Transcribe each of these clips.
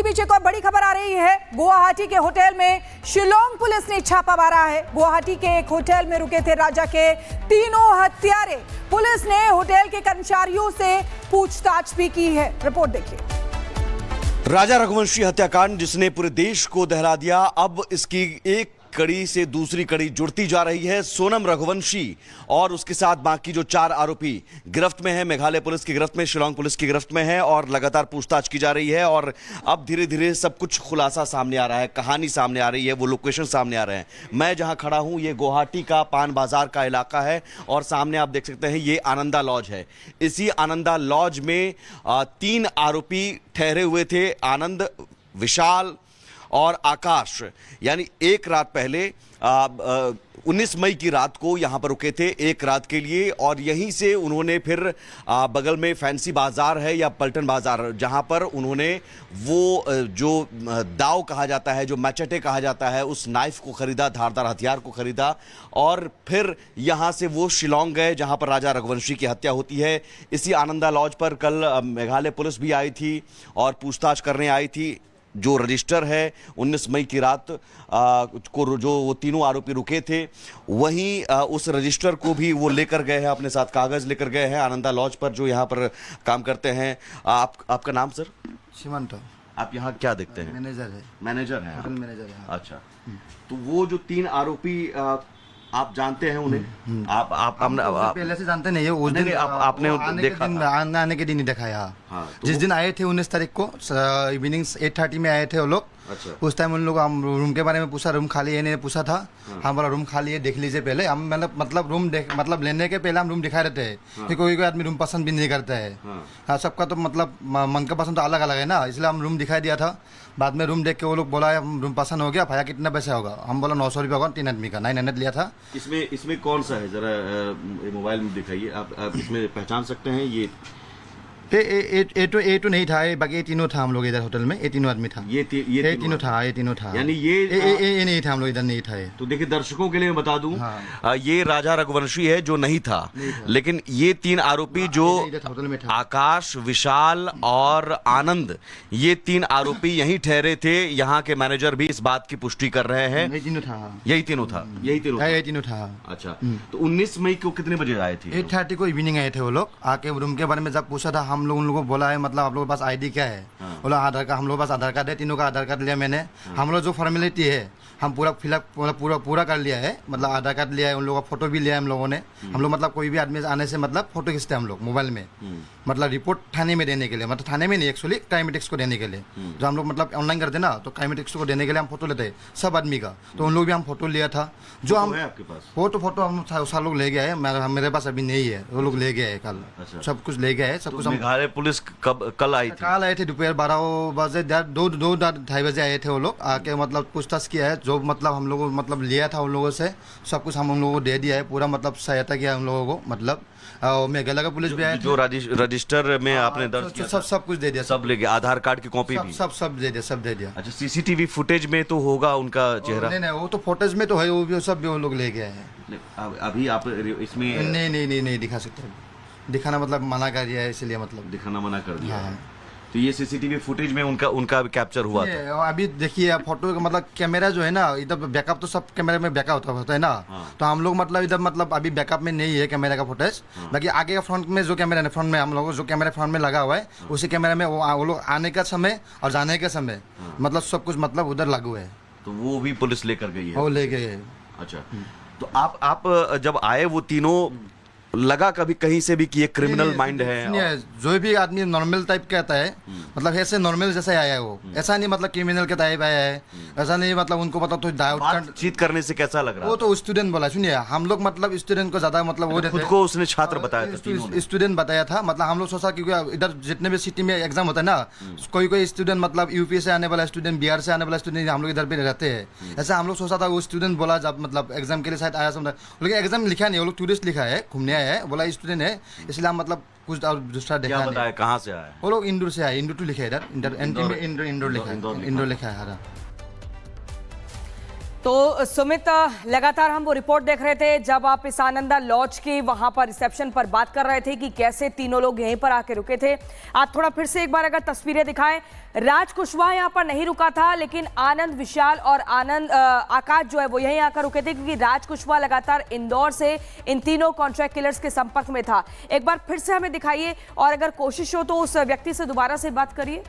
बीच एक और बड़ी खबर आ रही है। गुवाहाटी के होटल में शिलोंग पुलिस ने छापा मारा है। गुवाहाटी के एक होटल में रुके थे राजा के तीनों हत्यारे। पुलिस ने होटल के कर्मचारियों से पूछताछ भी की है। रिपोर्ट देखिए। राजा रघुवंशी हत्याकांड जिसने पूरे देश को दहला दिया, अब इसकी एक कड़ी से दूसरी कड़ी जुड़ती जा रही है। सोनम रघुवंशी और उसके साथ बाकी जो 4 आरोपी गिरफ्त में है, मेघालय पुलिस की गिरफ्त में, शिलोंग पुलिस की गिरफ्त में है और लगातार पूछताछ की जा रही है। और अब धीरे धीरे सब कुछ खुलासा सामने आ रहा है, कहानी सामने आ रही है, वो लोकेशन सामने आ रहे हैं। मैं जहां खड़ा हूं ये गुवाहाटी का पान बाजार का इलाका है और सामने आप देख सकते हैं ये आनंदा लॉज है। इसी आनंदा लॉज में 3 आरोपी ठहरे हुए थे, आनंद, विशाल और आकाश। यानी एक रात पहले 19 मई की रात को यहां पर रुके थे, एक रात के लिए, और यहीं से उन्होंने फिर बगल में फैंसी बाजार है या पलटन बाजार, जहां पर उन्होंने वो जो दाव कहा जाता है, जो मैचेटे कहा जाता है, उस नाइफ को खरीदा, धारदार हथियार को खरीदा और फिर यहां से वो शिलोंग गए जहां पर राजा रघुवंशी की हत्या होती है। इसी आनंदा लॉज पर कल मेघालय पुलिस भी आई थी और पूछताछ करने आई थी। जो रजिस्टर है 19 मई की रात को जो वो तीनों आरोपी रुके थे, वहीं उस रजिस्टर को भी वो लेकर गए हैं, अपने साथ कागज लेकर गए हैं आनंदा लॉज पर जो यहाँ पर काम करते हैं। आपका नाम सर? सीमंत। आप यहाँ क्या देखते हैं? मैनेजर है। मैनेजर हैं? होटल मैनेजर है। अच्छा, तो वो जो 3 आरोपी आप जानते हैं उन्हें? आप पहले से जानते नहीं है। उस दिन आपने देखा? आने के दिन ही देखा यहाँ। हाँ, जिस दिन आए थे 19 तारीख को इवनिंग 8:30 में आए थे वो लोग। अच्छा। उस टाइम उन लोग हम रूम के बारे में पूछा, रूम खाली है नहीं, पूछा था। हाँ। हम बोला रूम खाली है, देख लीजिए पहले। हम मतलब रूम मतलब लेने के पहले हम रूम दिखा रहते हैं। हाँ। कोई कोई आदमी रूम पसंद भी नहीं करता है। हाँ, सबका तो मतलब मन का पसंद तो अलग अलग है ना, इसलिए हम रूम दिखाई दिया था। बाद में रूम देख के वो लोग बोला हम रूम पसंद हो गया, भाया कितना पैसा होगा? हम बोला 900 रुपये होगा, 3 आदमी का 900 लिया था। इसमें कौन सा है, जरा मोबाइल में दिखाइए। आप इसमें पहचान सकते हैं? ये ए तो नहीं था, बाकी ये तीनों था। हम लोग इधर होटल में ये तीनों आदमी था। ये तीनों था। यानी ये नहीं था, हम लोग इधर नहीं था। तो देखिए, दर्शकों के लिए मैं बता दूं, हाँ। ये राजा रघुवंशी है जो नहीं था। लेकिन ये 3 आरोपी जो होटल में था, आकाश, विशाल और आनंद, ये 3 आरोपी यहीं ठहरे थे। यहाँ के मैनेजर भी इस बात की पुष्टि कर रहे हैं। यही तीनों था। यही तीनों था। अच्छा, तो 19 मई को कितने बजे आए थे? 8:30 को इवनिंग आए थे वो लोग। आके रूम के बारे में जब पूछा था, हम लोग उन लोगों को बोला है मतलब आप लोगों के पास आईडी क्या है? बोला आधार कार्ड। हम लोग के पास आधार कार्ड है, तीनों का आधार कार्ड लिया मैंने। हम लोग जो फॉर्मेलिटी है हम पूरा फिलअप पूरा कर लिया है। मतलब आधार कार्ड लिया है, उन लोगों का फोटो भी लिया है हम लोगों ने। हम लोग मतलब कोई भी आदमी आने से मतलब फोटो खींचते हैं हम लोग मोबाइल में, मतलब रिपोर्ट थाने में देने के लिए, मतलब थाने में नहीं, एक्चुअली क्राइमेटिक्स को देने के लिए। जो हम लोग मतलब ऑनलाइन करते ना, तो क्राइमेटिक्स को देने के लिए हम फोटो लेते हैं सब आदमी का। तो उन लोग भी हम फोटो लिया था। जो हम आपके पास फोटो हम सारे लोग ले गए हैं। मेरे पास अभी नहीं है, वो लोग ले गए हैं कल। अच्छा। सब कुछ ले गए हैं, सब कुछ। मेघालय पुलिस कल आई थी? कल आए थे दोपहर 12 बजे, 2-2:30 बजे आए थे वो लोग। आके मतलब पूछताछ किया है, जो मतलब हम लोगों मतलब लिया था उन लोगों से सब कुछ हम उन लोगों को दे दिया है। पूरा मतलब सहायता किया हम लोगों को। मतलब मेघालय का पुलिस भी आया, जो रजिस्टर में आपने दर्ज किया सब कुछ दे दिया, सब ले गया। आधार कार्ड की कॉपी भी सब दे दिया। अच्छा, सीसीटीवी फुटेज में तो होगा उनका चेहरा? नहीं, वो तो फोटेज में तो है, वो भी सब भी वो लोग ले गए हैं। अभी आप इसमें नहीं दिखा सकते। दिखाना मतलब मना कर दिया है, इसलिए मतलब दिखाना मना कर दिया। हाँ। तो ये सीसीटीवी फुटेज में उनका कैप्चर हुआ था। अभी देखिए फोटो का मतलब कैमरा जो है ना, इधर बैकअप तो सब कैमरे में बैकअप होता है ना। हाँ। तो हम लोग मतलब इधर मतलब अभी बैकअप में नहीं है कैमरा का फुटेज। हाँ। बाकी आगे का फ्रंट में जो कैमरा है, फ्रंट में हम लोग जो कैमरा फ्रंट में लगा हुआ है, उसी कैमरा में वो लोग आने का समय और जाने के समय मतलब सब कुछ मतलब उधर लागू है। तो वो भी पुलिस लेकर गई है? वो ले गए। अच्छा, तो आप जब आए वो तीनों, लगा कभी कहीं से भी कि ये क्रिमिनल माइंड है? जो भी आदमी नॉर्मल टाइप का आता है, मतलब ऐसे नॉर्मल जैसे आया है वो, ऐसा नहीं मतलब क्रिमिनल के टाइप आया है, ऐसा नहीं मतलब उनको पता तो बातचीत करने से कैसा लग रहा? वो तो स्टूडेंट बोला। सुनिए, हम लोग मतलब स्टूडेंट को ज्यादा मतलब वो खुद को उसने छात्र बताया था? स्टूडेंट बताया था। मतलब हम लोग सोचा क्योंकि इधर जितने भी सिटी में एग्जाम होता है ना, कोई स्टूडेंट मतलब यूपी से आने वाला स्टूडेंट, बिहार से आने वाला स्टूडेंट हम लोग इधर पे रहते हैं। ऐसा हम लोग सोचा था। वो स्टूडेंट बोला जब मतलब एग्जाम के लिए शायद आया समझा, लेकिन एग्जाम लिखा नहीं, वो लोग टूरिस्ट लिखा है, घूमने आया है, बोला स्टूडेंट है, इसलिए हम मतलब कुछ और दूसरा देखा नहीं। बताया कहाँ से आया? वो लोग इंदौर से आए। इंदौर टू लिखा है इधर, इंदौर लिखा है। तो सुमित, लगातार हम वो रिपोर्ट देख रहे थे जब आप इस आनंदा लॉज के वहां पर रिसेप्शन पर बात कर रहे थे कि कैसे तीनों लोग यहीं पर आके रुके थे। आप थोड़ा फिर से एक बार अगर तस्वीरें दिखाएं। राज कुशवाहा यहां पर नहीं रुका था, लेकिन आनंद, विशाल और आकाश जो है वो यहीं आकर रुके थे, क्योंकि राज कुशवाहा लगातार इंदौर से इन तीनों कॉन्ट्रैक्ट किलर्स के संपर्क में था। एक बार फिर से हमें दिखाइए और अगर कोशिश हो तो उस व्यक्ति से दोबारा से बात करिए।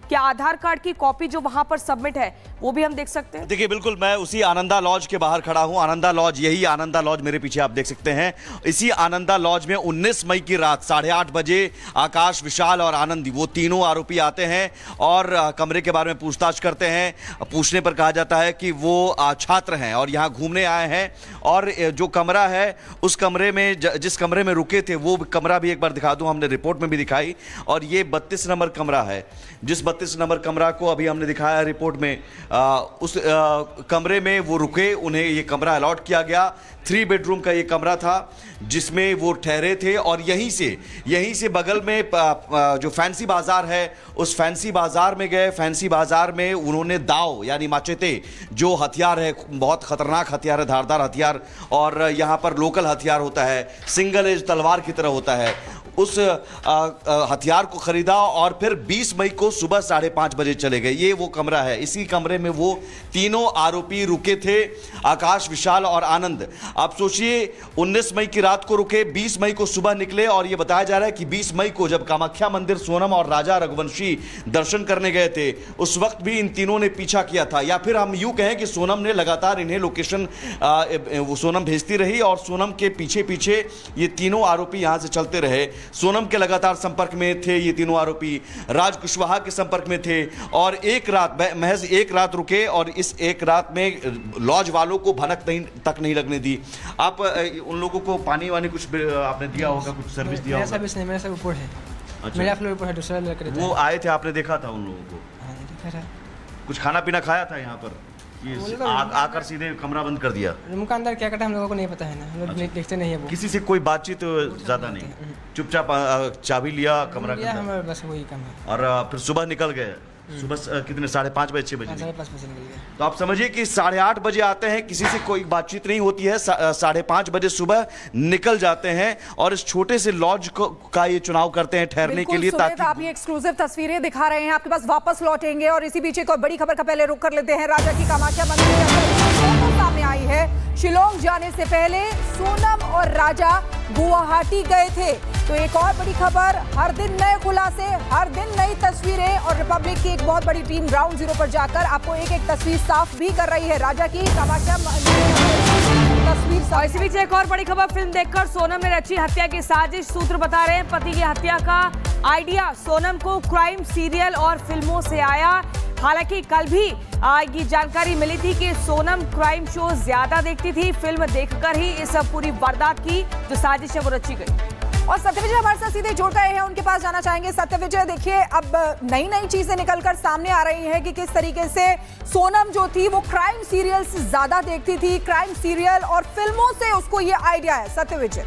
क्या आधार कार्ड की कॉपी जो वहां पर सबमिट है वो भी हम देख सकते हैं? देखिए, बिल्कुल मैं उसी आनंदा लॉज के बाहर खड़ा हूं। आनंदा लॉज, यही आनंदा लॉज मेरे पीछे आप देख सकते हैं। इसी आनंदा लॉज में 19 मई की रात 8:30 बजे आकाश, विशाल और आनंद, वो तीनों आरोपी आते हैं और कमरे के बारे में पूछताछ करते हैं। पूछने पर कहा जाता है कि वो छात्र हैं और यहाँ घूमने आए हैं, और जो कमरा है उस कमरे में, जिस कमरे में रुके थे वो कमरा भी एक बार दिखा दूं, हमने रिपोर्ट में भी दिखाई। और ये 32 नंबर कमरा है, जिस 32 नंबर कमरा को अभी हमने दिखाया रिपोर्ट में, उस कमरे में वो रुके, उन्हें ये कमरा अलॉट किया गया। 3 बेडरूम का ये कमरा था जिसमें वो ठहरे थे। और यहीं से बगल में जो फैंसी बाजार है, उस फैंसी बाजार में गए। फैंसी बाजार में उन्होंने दाव यानी माचेते, जो हथियार है, बहुत खतरनाक हथियार है, धारदार हथियार, और यहाँ पर लोकल हथियार होता है, सिंगल एज तलवार की तरह होता है, उस हथियार को खरीदा और फिर 20 मई को सुबह 5:30 बजे चले गए। ये वो कमरा है, इसी कमरे में वो तीनों आरोपी रुके थे, आकाश, विशाल और आनंद। आप सोचिए, 19 मई की रात को रुके, 20 मई को सुबह निकले, और ये बताया जा रहा है कि 20 मई को जब कामाख्या मंदिर सोनम और राजा रघुवंशी दर्शन करने गए थे, उस वक्त भी इन तीनों ने पीछा किया था। या फिर हम यूं कहें कि सोनम ने लगातार इन्हें लोकेशन वो सोनम भेजती रही और सोनम के पीछे पीछे ये तीनों आरोपी यहां से चलते रहे। सोनम के लगातार संपर्क में थे ये तीनों आरोपी, राज कुशवाहा के संपर्क में थे, और एक रात, महज एक रात रुके, और इस एक रात में लॉज वालों को भनक तक नहीं लगने दी। आप उन लोगों को पानी वानी कुछ आपने दिया होगा, कुछ सर्विस दिया होगा? सर्विस नहीं, मेरा सब ऊपर है। अच्छा। मेरा फ्लोर ऊपर है, दूसरा लड़का रहता है। वो आए थे, आपने देखा था उन लोगों को? हाँ, देखा था। कुछ खाना पीना खाया था यहाँ पर? ये आकर सीधे कमरा बंद कर दिया? रूम का अंदर क्या करता है हम लोगों को नहीं पता है ना, हम लोग देखते नहीं है वो। किसी से कोई बातचीत ज्यादा नहीं, चुपचाप चाबी लिया, कमरा लिया, हमारा बस वही काम है। और फिर सुबह निकल गए। सुबह कितने, 5:30 बजे, 6 बजे? 5:30 बजे निकल गया। तो आप समझिए कि 8:30 बजे आते हैं, किसी से कोई बातचीत नहीं होती है, 5:30 बजे सुबह निकल जाते हैं, और इस छोटे से लॉज का ये चुनाव करते हैं ठहरने के लिए, ताकि आप ये एक्सक्लूसिव तस्वीरें दिखा रहे हैं, आपके पास वापस लौटेंगे। और इसी बीच एक और बड़ी खबर का पहले रुख कर लेते हैं। राजा की कामाख्या मंदिर के अंदर सामने आई है। शिलोंग जाने से पहले सोनम और राजा गुवाहाटी गए थे। तो एक और बड़ी खबर, हर दिन नए खुलासे, हर दिन नई तस्वीरें, और रिपब्लिक की एक बहुत बड़ी टीम ग्राउंड जीरो पर जाकर आपको एक एक तस्वीर साफ भी कर रही है। राजा की कामाख्या तस्वीर। और इसी बीच एक और बड़ी खबर, फिल्म देखकर सोनम ने रची हत्या की साजिश। सूत्र बता रहे हैं पति की हत्या का आइडिया सोनम को क्राइम सीरियल और फिल्मों से आया। हालांकि कल भी ये जानकारी मिली थी कि सोनम क्राइम शो ज्यादा देखती थी, फिल्म देखकर ही इस पूरी वारदात की जो साजिश है वो रची गई। और सत्यविजय हमारे साथ सीधे जुड़ गए हैं, उनके पास जाना चाहेंगे। सत्यविजय, देखिए अब नई नई चीजें निकलकर सामने आ रही हैं कि किस तरीके से सोनम जो थी वो क्राइम सीरियल्स ज्यादा देखती थी, क्राइम सीरियल और फिल्मों से उसको ये आइडिया है। सत्यविजय।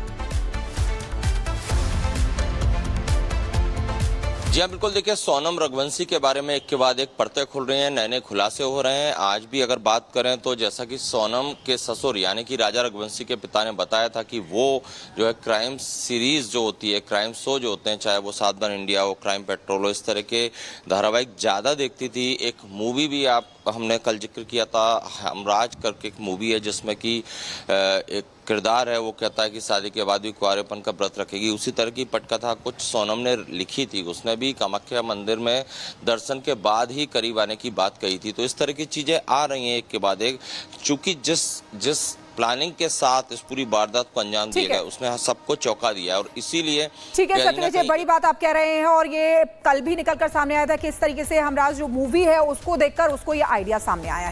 जी हाँ, बिल्कुल। देखिए, सोनम रघुवंशी के बारे में एक के बाद एक परतें खुल रही हैं, नए नए खुलासे हो रहे हैं। आज भी अगर बात करें तो जैसा कि सोनम के ससुर यानी कि राजा रघुवंशी के पिता ने बताया था कि वो जो है क्राइम सीरीज जो होती है, क्राइम शो जो होते हैं, चाहे वो 7 दिन इंडिया हो, क्राइम पेट्रोल हो, इस तरह के धारावाहिक ज़्यादा देखती थी। एक मूवी भी हमने कल जिक्र किया था, हमराज करके एक मूवी है जिसमें कि एक किरदार है, वो कहता है कि शादी के बाद भी कुंवारेपन का व्रत रखेगी। उसी तरह की पटकथा कुछ सोनम ने लिखी थी। उसने भी कामाख्या मंदिर में दर्शन के बाद ही करीब आने की बात कही थी। तो इस तरह की चीज़ें आ रही हैं एक के बाद एक, चूंकि जिस प्लानिंग के साथ इस पूरी वारदात को अंजाम दिया गया, उसने सबको चौंका दिया, और इसीलिए ठीक है सत्यविजय, बड़ी बात आप कह रहे हैं। और ये कल भी निकलकर सामने आया था कि इस तरीके से हमराज जो मूवी है उसको देखकर उसको ये आइडिया सामने आया है।